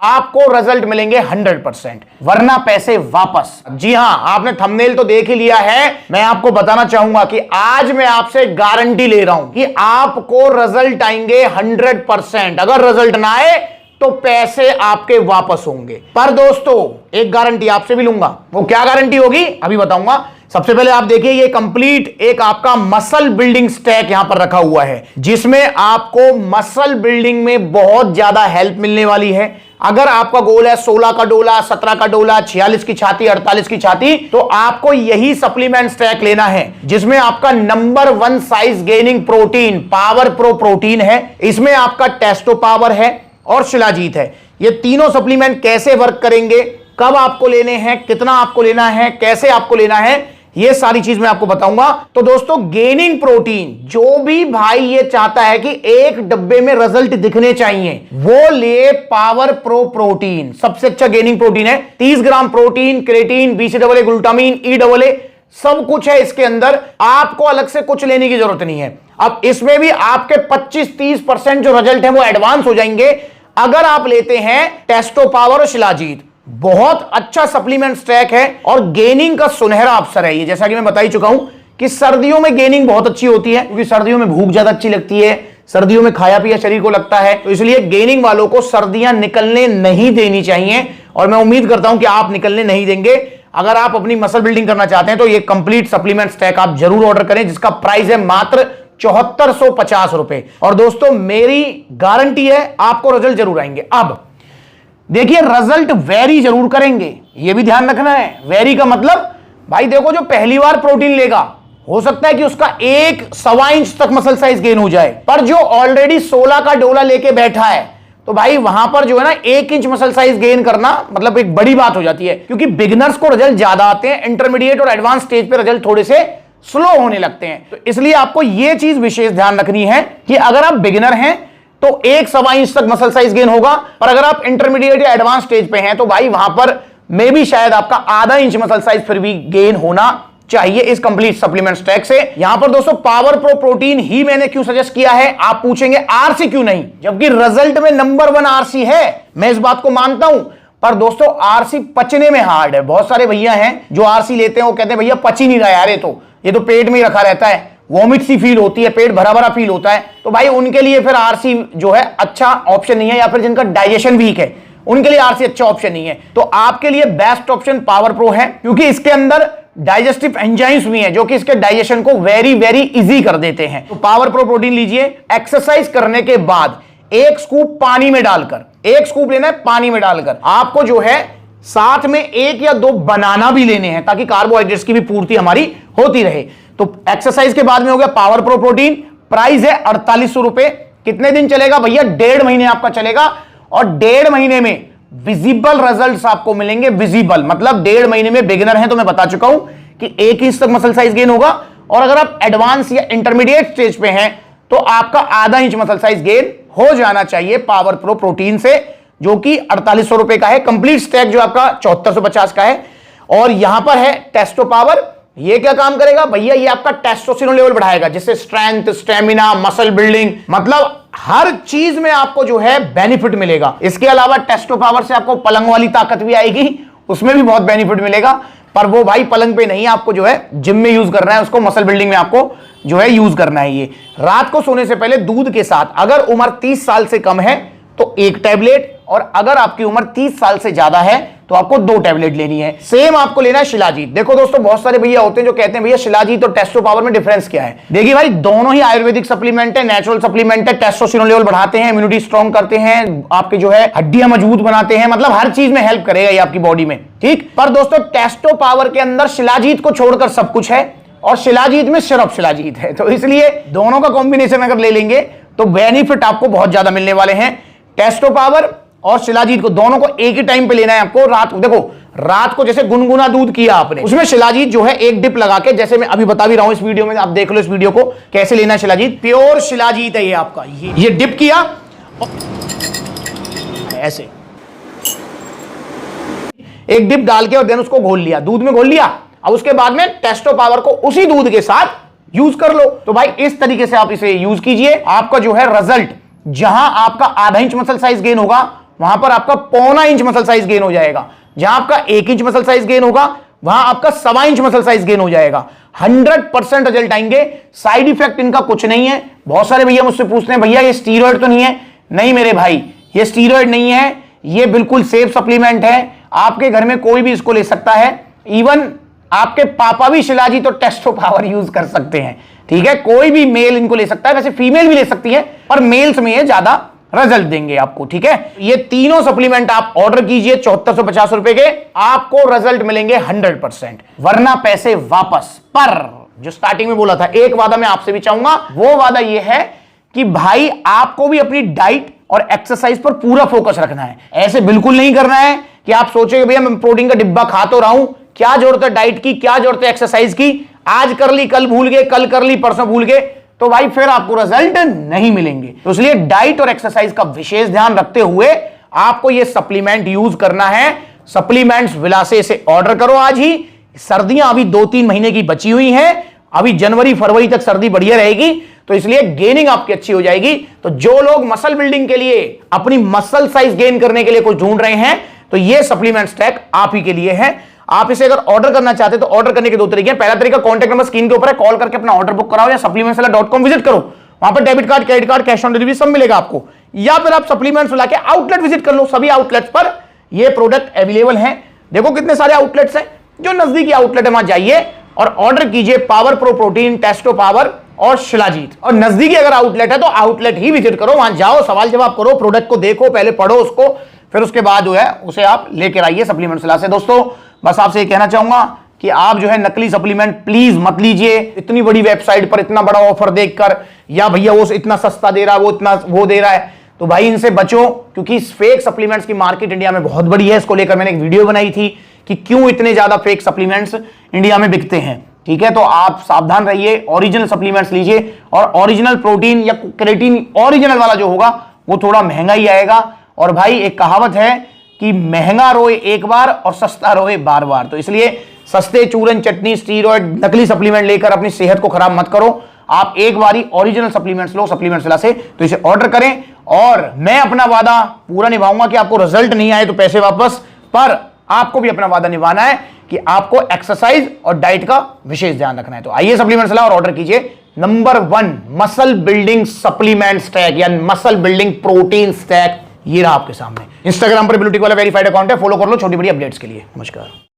आपको रिजल्ट मिलेंगे 100%, वरना पैसे वापस। जी हां, आपने थंबनेल तो देख ही लिया है। मैं आपको बताना चाहूंगा कि आज मैं आपसे गारंटी ले रहा हूं कि आपको रिजल्ट आएंगे 100%। अगर रिजल्ट ना आए तो पैसे आपके वापस होंगे। पर दोस्तों एक गारंटी आपसे भी लूंगा। वो क्या गारंटी होगी अभी बताऊंगा। सबसे पहले आप देखिए, ये कंप्लीट एक आपका मसल बिल्डिंग स्टैक यहां पर रखा हुआ है, जिसमें आपको मसल बिल्डिंग में बहुत ज्यादा हेल्प मिलने वाली है। अगर आपका गोल है 16 का डोला, 17 का डोला, 46 की छाती, 48 की छाती, तो आपको यही सप्लीमेंट स्टैक लेना है, जिसमें आपका number 1 size gaining protein power pro protein है। इसमें आपका टेस्टो पावर है और शिलाजीत है। ये तीनों सप्लीमेंट कैसे वर्क करेंगे, कब आपको लेने हैं, कितना आपको लेना है, कैसे आपको लेना है, ये सारी चीज मैं आपको बताऊंगा। तो दोस्तों गेनिंग प्रोटीन, जो भी भाई ये चाहता है कि एक डब्बे में रिजल्ट दिखने चाहिए, वो ले पावर प्रो प्रोटीन। सबसे अच्छा गेनिंग प्रोटीन है। 30 gram protein, creatine, BCAA, glutamine, EAA सब कुछ है इसके अंदर। आपको अलग से कुछ लेने की जरूरत नहीं है। अब इसमें भी आपके 25-30% जो रिजल्ट है वो एडवांस हो जाएंगे अगर आप लेते हैं टेस्टो पावर और शिलाजीत। बहुत अच्छा सप्लीमेंट स्टैक है और गेनिंग का सुनहरा अवसर है ये। जैसा कि मैं बता ही चुका हूं कि सर्दियों में गेनिंग बहुत अच्छी होती है, क्योंकि सर्दियों में भूख ज्यादा अच्छी लगती है, सर्दियों में खाया पिया शरीर को लगता है। तो इसलिए गेनिंग वालों को सर्दियां निकलने नहीं देनी चाहिए, और मैं उम्मीद करता हूं कि आप निकलने नहीं देंगे। अगर आप अपनी मसल बिल्डिंग करना चाहते हैं तो ये कंप्लीट सप्लीमेंट स्टैक आप जरूर ऑर्डर करें, जिसका प्राइस है मात्र 7450 रुपए। और दोस्तों मेरी गारंटी है आपको रिजल्ट जरूर आएंगे। अब देखिए, रिजल्ट वेरी जरूर करेंगे, ये भी ध्यान रखना है। वेरी का मतलब भाई देखो, जो पहली बार प्रोटीन लेगा हो सकता है कि उसका 1-1.25 इंच तक मसल साइज गेन हो जाए, पर जो ऑलरेडी 16 का डोला लेके बैठा है तो भाई वहां पर जो है ना 1 इंच मसल साइज गेन करना मतलब एक बड़ी बात हो जाती है, क्योंकि बिगिनर्स को रिजल्ट ज्यादा आते हैं, इंटरमीडिएट और एडवांस स्टेज पे रिजल्ट थोड़े से स्लो होने लगते हैं। तो इसलिए आपको यह चीज विशेष ध्यान रखनी है कि अगर आप बिगिनर हैं तो 1-1.25 इंच तक मसल साइज गेन होगा, पर अगर आप इंटरमीडिएट या एडवांस स्टेज पे हैं तो भाई वहां पर मे भी शायद आपका ½ इंच मसल साइज फिर भी गेन होना चाहिए इस कंप्लीट सप्लीमेंट स्टैक से। यहां पर दोस्तों पावर प्रो प्रोटीन ही मैंने क्यों सजेस्ट किया है, आप पूछेंगे आरसी क्यों नहीं, जबकि रिजल्ट में नंबर 1 आरसी है। मैं इस बात को मानता हूं, पर दोस्तों आरसी पचने में हार्ड है। बहुत सारे भैया हैं जो आरसी लेते हैं, वो कहते हैं भैया पच ही नहीं रहा यार, ये तो पेट में ही रखा रहता है, वॉमिट सी फील होती है, पेट भरा भरा फील होता है। तो भाई उनके लिए फिर आरसी जो है अच्छा ऑप्शन नहीं है, या फिर जिनका डाइजेशन वीक है उनके लिए आरसी अच्छा ऑप्शन नहीं है। तो आपके लिए बेस्ट ऑप्शन पावर प्रो है, क्योंकि इसके अंदर डाइजेस्टिव एंजाइम्स भी हैं जो कि इसके डाइजेशन को वेरी वेरी इजी कर देते हैं। तो पावर प्रो प्रोटीन लीजिए। एक्सरसाइज करने के बाद 1 स्कूप पानी में डालकर, 1 स्कूप लेना है पानी में डालकर, आपको जो है साथ में 1 या 2 बनाना भी लेने हैं, ताकि कार्बोहाइड्रेट्स की भी पूर्ति हमारी होती रहे। तो एक्सरसाइज के बाद में हो गया पावर प्रो प्रोटीन। प्राइस है 4800 रुपए। कितने दिन चलेगा भैया? 1.5 महीने आपका चलेगा, और 1.5 महीने में विजिबल रिजल्ट्स आपको मिलेंगे। विजिबल मतलब 1.5 महीने में बिगिनर हैं तो मैं बता चुका हूं कि 1 इंच तक मसल साइज गेन होगा, और अगर आप एडवांस या इंटरमीडिएट स्टेज पे हैं तो आपका ½ इंच मसल साइज गेन हो जाना चाहिए पावर प्रो प्रोटीन से, जो कि 4800 रुपए का है। कंप्लीट स्टैक जो आपका 7450 का है। और यहां पर है टेस्टो पावर। ये क्या काम करेगा भैया? ये आपका टेस्टोस्टेरोन लेवल बढ़ाएगा, जिससे स्ट्रेंथ, स्टेमिना, मसल बिल्डिंग, मतलब हर चीज में आपको जो है बेनिफिट मिलेगा। इसके अलावा टेस्टो पावर से आपको पलंग वाली ताकत भी आएगी, उसमें भी बहुत बेनिफिट मिलेगा। पर वो भाई पलंग पे नहीं, आपको जो है जिम में यूज करना है, उसको मसल बिल्डिंग में आपको जो है यूज करना है। ये रात को सोने से पहले दूध के साथ, अगर उम्र 30 साल से कम है तो 1 टैबलेट, और अगर आपकी उम्र 30 साल से ज्यादा है तो आपको 2 टैबलेट लेनी है। सेम आपको लेना है शिलाजीत। देखो दोस्तों, बहुत सारे भैया होते हैं जो कहते हैं भैया शिलाजीत और टेस्टो पावर में डिफरेंस क्या है। देखिए भाई, दोनों ही आयुर्वेदिक सप्लीमेंट है, नेचुरल सप्लीमेंट है। टेस्टोस्टेरोन लेवल बढ़ाते हैं, इम्यूनिटी स्ट्रॉन्ग करते हैं, आपके जो है हड्डियां मजबूत बनाते हैं, मतलब हर चीज में हेल्प करेगा ये आपकी बॉडी में, ठीक। पर दोस्तों टेस्टो पावर के अंदर शिलाजीत को छोड़कर सब कुछ है, और शिलाजीत में सिर्फ शिलाजीत है। तो इसलिए दोनों का कॉम्बिनेशन अगर ले लेंगे तो बेनिफिट आपको बहुत ज्यादा मिलने वाले हैं। टेस्टो पावर और शिलाजीत को दोनों को एक ही टाइम पे लेना है आपको। रात को देखो, रात को जैसे गुनगुना दूध किया आपने, उसमें शिलाजीत जो है 1 डिप लगा के, जैसे मैं अभी बता भी रहा हूं इस वीडियो में, आप देख लो इस वीडियो को कैसे लेना है शिलाजीत। प्योर शिलाजीत है ये आपका। ये डिप किया ऐसे, 1 डिप डाल के और देन उसको घोल लिया, दूध में घोल लिया। अब उसके बाद में टेस्टो पावर को उसी दूध के साथ यूज कर लो। तो भाई इस तरीके से आप इसे यूज कीजिए। आपका जो है रिजल्ट, जहां आपका ½ इंच मसल साइज गेन होगा, वहां पर आपका 0.25 इंच मसल साइज गेन हो जाएगा। जहां आपका 1 इंच मसल साइज गेन होगा वहां आपका 1.25 इंच मसल साइज गेन हो जाएगा। 100% रिजल्ट आएंगे। साइड इफेक्ट इनका कुछ नहीं है। बहुत सारे भैया मुझसे पूछते हैं भैया ये स्टीरॉयड तो नहीं है? नहीं मेरे भाई, ये स्टीरॉयड नहीं है, ये बिल्कुल सेफ सप्लीमेंट है। आपके घर में कोई भी इसको ले सकता है। इवन आपके पापा भी शिलाजीत तो टेस्टो पावर यूज कर सकते हैं। ठीक है, कोई भी मेल इनको ले सकता है, वैसे फीमेल भी ले सकती है पर मेल्स में ये ज्यादा रिजल्ट देंगे आपको। ठीक है, ये तीनों सप्लीमेंट आप ऑर्डर कीजिए 7450 रुपए के, आपको रिजल्ट मिलेंगे 100%, वरना पैसे वापस। पर जो स्टार्टिंग में बोला था, एक वादा मैं आपसे भी चाहूंगा, वो वादा ये है कि भाई आपको भी अपनी डाइट और एक्सरसाइज पर पूरा फोकस रखना है। ऐसे बिल्कुल नहीं करना है कि आप सोचेंगे भैया मैं प्रोटीन का डिब्बा खा तो रहा हूं, क्या जरूरत है डाइट की, क्या जरूरत है एक्सरसाइज की, आज कर ली कल भूल गए, कल कर ली परसों भूल गए, तो भाई फिर आपको रिजल्ट नहीं मिलेंगे। तो इसलिए डाइट और एक्सरसाइज का विशेष ध्यान रखते हुए आपको यह सप्लीमेंट यूज करना है। सप्लीमेंट्स विलासे से ऑर्डर करो आज ही। सर्दियां अभी 2-3 महीने की बची हुई हैं, अभी जनवरी फरवरी तक सर्दी बढ़िया रहेगी, तो इसलिए गेनिंग आपकी अच्छी हो जाएगी। तो जो लोग मसल बिल्डिंग के लिए, अपनी मसल साइज गेन करने के लिए कुछ ढूंढ रहे हैं, तो ये सप्लीमेंट स्टैक आप ही के लिए है। आप इसे अगर ऑर्डर करना चाहते हैं तो ऑर्डर करने के 2 तरीके हैं। पहला तरीका कॉन्टैक्ट नंबर स्क्रीन के ऊपर है, कॉल करके अपना ऑर्डर बुक कराओ, या supplementswala.com विजिट करो, वहां पर debit card, credit card, cash on delivery सब मिलेगा आपको। या फिर आप सप्लीमेंट्स वाला के आउटलेट विजिट कर लो, सभी आउटलेट्स पर ये प्रोडक्ट अवेलेबल हैं। देखो कितने सारे आउटलेट्स हैं, जो नजदीकी आउटलेट है वहां जाइए और ऑर्डर कीजिए power pro protein, Testo power और शिलाजीत। और नजदीकी अगर आउटलेट है तो आउटलेट ही विजिट करो, वहां जाओ, सवाल जवाब करो, प्रोडक्ट को देखो, पहले पढ़ो उसको, फिर उसके बाद जो है उसे आप लेकर आइए सप्लीमेंट्स वाला से। दोस्तों बस आपसे ये कहना चाहूंगा कि आप जो है नकली सप्लीमेंट प्लीज मत लीजिए। इतनी बड़ी वेबसाइट पर इतना बड़ा ऑफर देखकर, या भैया वो इतना सस्ता दे रहा है, वो इतना वो दे रहा है, तो भाई इनसे बचो, क्योंकि फेक सप्लीमेंट्स की मार्केट इंडिया में बहुत बड़ी है। इसको लेकर मैंने एक वीडियो बनाई थी कि क्यों इतने ज्यादा फेक सप्लीमेंट्स इंडिया में बिकते हैं। ठीक है, तो आप सावधान रहिए, ओरिजिनल सप्लीमेंट्स लीजिए, और ओरिजिनल प्रोटीन या क्रेटीन ओरिजिनल वाला जो होगा वो थोड़ा महंगा ही आएगा। और भाई एक कहावत है कि महंगा रोए एक बार और सस्ता रोए बार बार, तो इसलिए सस्ते चूरन चटनी स्टीरॉयड नकली सप्लीमेंट लेकर अपनी सेहत को खराब मत करो। आप एक बारी ओरिजिनल सप्लीमेंट्स लो सप्लीमेंट्स वाला से, तो इसे ऑर्डर करें, और मैं अपना वादा पूरा निभाऊंगा कि आपको रिजल्ट नहीं आए तो पैसे वापस। पर आपको भी अपना वादा निभाना है कि आपको एक्सरसाइज और डाइट का विशेष ध्यान रखना है। तो आइए सप्लीमेंट्स ला और ऑर्डर कीजिए number 1 muscle building supplement stack या मसल बिल्डिंग प्रोटीन स्टैक। ये रहा आपके सामने। इंस्टाग्राम पर ब्लूटिक वाला वेरीफाइड अकाउंट है, फॉलो कर लो छोटी बड़ी अपडेट्स के लिए। नमस्कार।